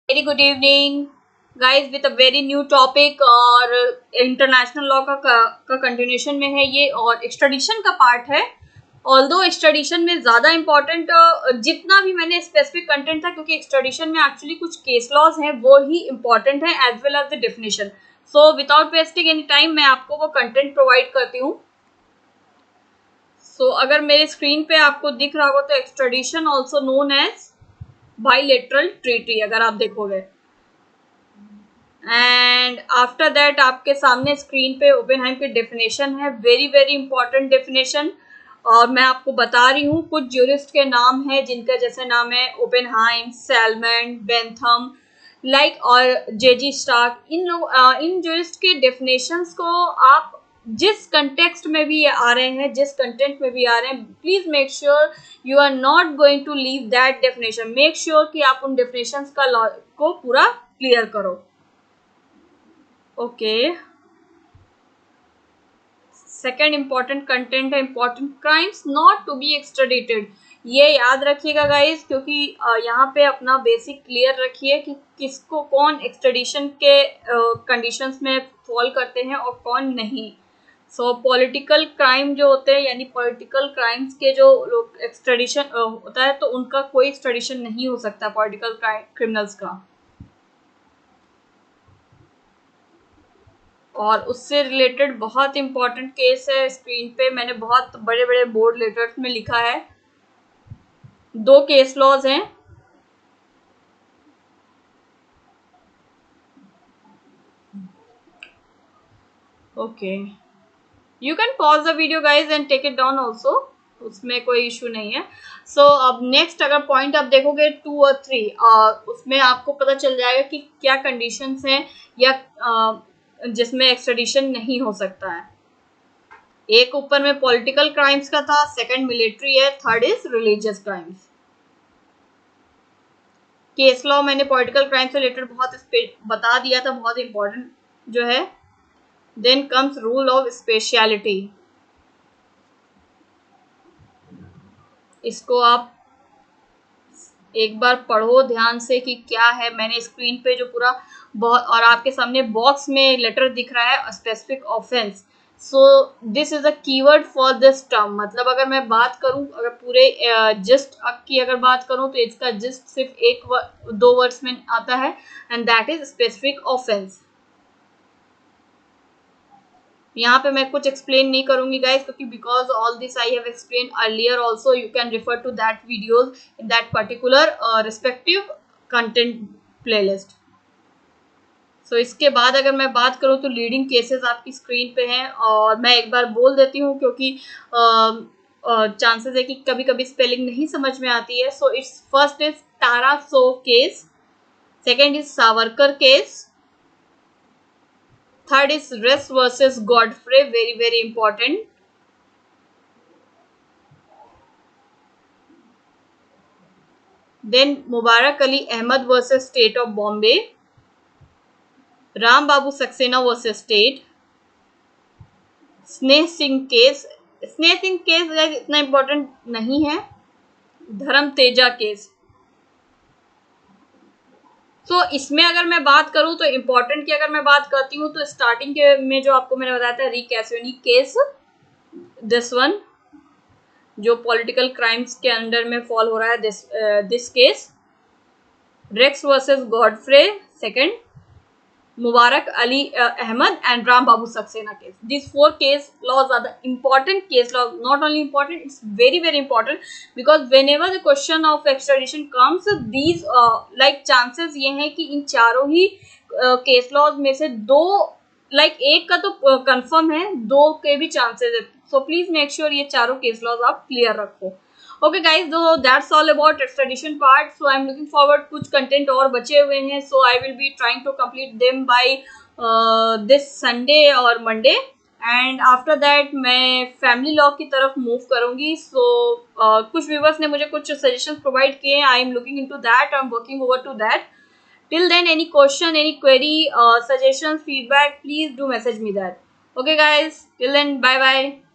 Very good evening guys with a very new topic और international law का continuation में है ये और एक्सट्रेडिशन का पार्ट है। ऑल्दो एक्सट्रेडिशन में ज़्यादा इंपॉर्टेंट जितना भी मैंने स्पेसिफिक कंटेंट था, क्योंकि एक्सट्रेडिशन में एक्चुअली कुछ केस लॉज हैं वो ही इंपॉर्टेंट है as well as the definition. So without wasting any time मैं आपको वो कंटेंट प्रोवाइड करती हूँ। सो अगर मेरे स्क्रीन पे आपको दिख रहा होगा तो extradition also known as bilateral treaty अगर आप देखोगे, एंड आफ्टर दैट आपके सामने स्क्रीन पे ओपेनहाइम की डेफिनेशन है, वेरी वेरी इंपॉर्टेंट डेफिनेशन। और मैं आपको बता रही हूँ कुछ ज्यूरिस्ट के नाम है जिनका जैसे नाम है ओपेनहाइम, सैलमन, बेंथम लाइक और जेजी स्टार्क। इन ज्यूरिस्ट के डेफिनेशंस को आप जिस कंटेक्स्ट में भी आ रहे हैं, जिस कंटेंट में भी आ रहे हैं, please make sure you are not going to leave that definition. Make sure कि आप उन डेफिनेशंस को पूरा क्लियर करो। ओके, सेकेंड इंपॉर्टेंट कंटेंट है important crimes not to be extradited. ये याद रखिएगा गाइस, क्योंकि यहाँ पे अपना बेसिक क्लियर रखिए कि किसको कौन एक्स्ट्राडिशन के कंडीशंस में फॉल करते हैं और कौन नहीं। सो पॉलिटिकल क्राइम जो होते हैं, यानी पॉलिटिकल क्राइम्स के जो लोग एक्स्ट्राडिशन होता है तो उनका कोई एक्स्ट्राडिशन नहीं हो सकता पॉलिटिकल क्रिमिनल्स का। और उससे रिलेटेड बहुत इंपॉर्टेंट केस है, स्क्रीन पे मैंने बहुत बड़े बड़े बोर्ड लेटर्स में लिखा है। 2 केस लॉज हैं। Okay, you can pause the video guys and take it down also, उसमें कोई इशू नहीं है। सो अब नेक्स्ट अगर पॉइंट आप देखोगे 2 और 3, उसमें आपको पता चल जाएगा कि क्या कंडीशंस हैं या जिसमें एक्स्ट्रेडिशन नहीं हो सकता है। एक ऊपर में पॉलिटिकल क्राइम्स का था, सेकंड मिलिट्री है, third is religious crimes. Case law मैंने पॉलिटिकल क्राइम से रिलेटेड बहुत बता दिया था, बहुत इंपॉर्टेंट जो है। Then comes rule of speciality. इसको आप एक बार पढ़ो ध्यान से कि क्या है। मैंने स्क्रीन पे जो पूरा बहुत और आपके सामने बॉक्स में लेटर दिख रहा है specific offence. So this is a keyword for this term. मतलब अगर मैं बात करूं, अगर पूरे जिस्ट की अगर बात करूं तो इसका जिस्ट सिर्फ 2 वर्ड्स में आता है, and that is specific offence. यहाँ पे मैं कुछ एक्सप्लेन नहीं करूंगी गाइस, क्योंकि because all this I have explain earlier also, you can refer to that videos in that particular respective content playlist. So इसके बाद अगर मैं बात करूँ तो लीडिंग केसेस आपकी स्क्रीन पे हैं, और मैं एक बार बोल देती हूँ क्योंकि चांसेस है कि कभी कभी स्पेलिंग नहीं समझ में आती है। So it's first is Tarasov case, second is Savarkar case, third is Rex versus Godfrey, very very important. Then Mubarak Ali Ahmed versus state of Bombay, Ram Babu Saxena versus state, Sneh Singh case. स्नेह सिंह केस इतना इंपॉर्टेंट नहीं है, धर्म तेजा केस। तो इसमें अगर मैं बात करूं तो इंपॉर्टेंट की अगर मैं बात करती हूँ तो स्टार्टिंग के में जो आपको मैंने बताया था रिकैसोनी केस, दिस वन जो पॉलिटिकल क्राइम्स के अंडर में फॉल हो रहा है, this case. Rex versus Godfrey second, Mubarak Ali Ahmad and Ram Babu Saxena case. These 4 case laws are the important case laws. Not only important, it's very very important, because whenever the question of extradition comes, these like chances ये हैं कि इन चारों ही case laws में से 2 like एक का तो confirm है, 2 के भी chances है। So please make sure ये चारों case laws आप clear रखो। Okay guys, so that's all about extradition part. So I'm looking forward, कुछ content और बचे हुए हैं, so I will be trying to complete them by this Sunday और Monday, and after that मैं family law की तरफ move करूँगी। So कुछ viewers ने मुझे कुछ suggestions provide किए, I am looking into that, I'm working over to that. Till then, any question, any query, suggestions, feedback, please do message me that. Okay guys, till then, bye bye.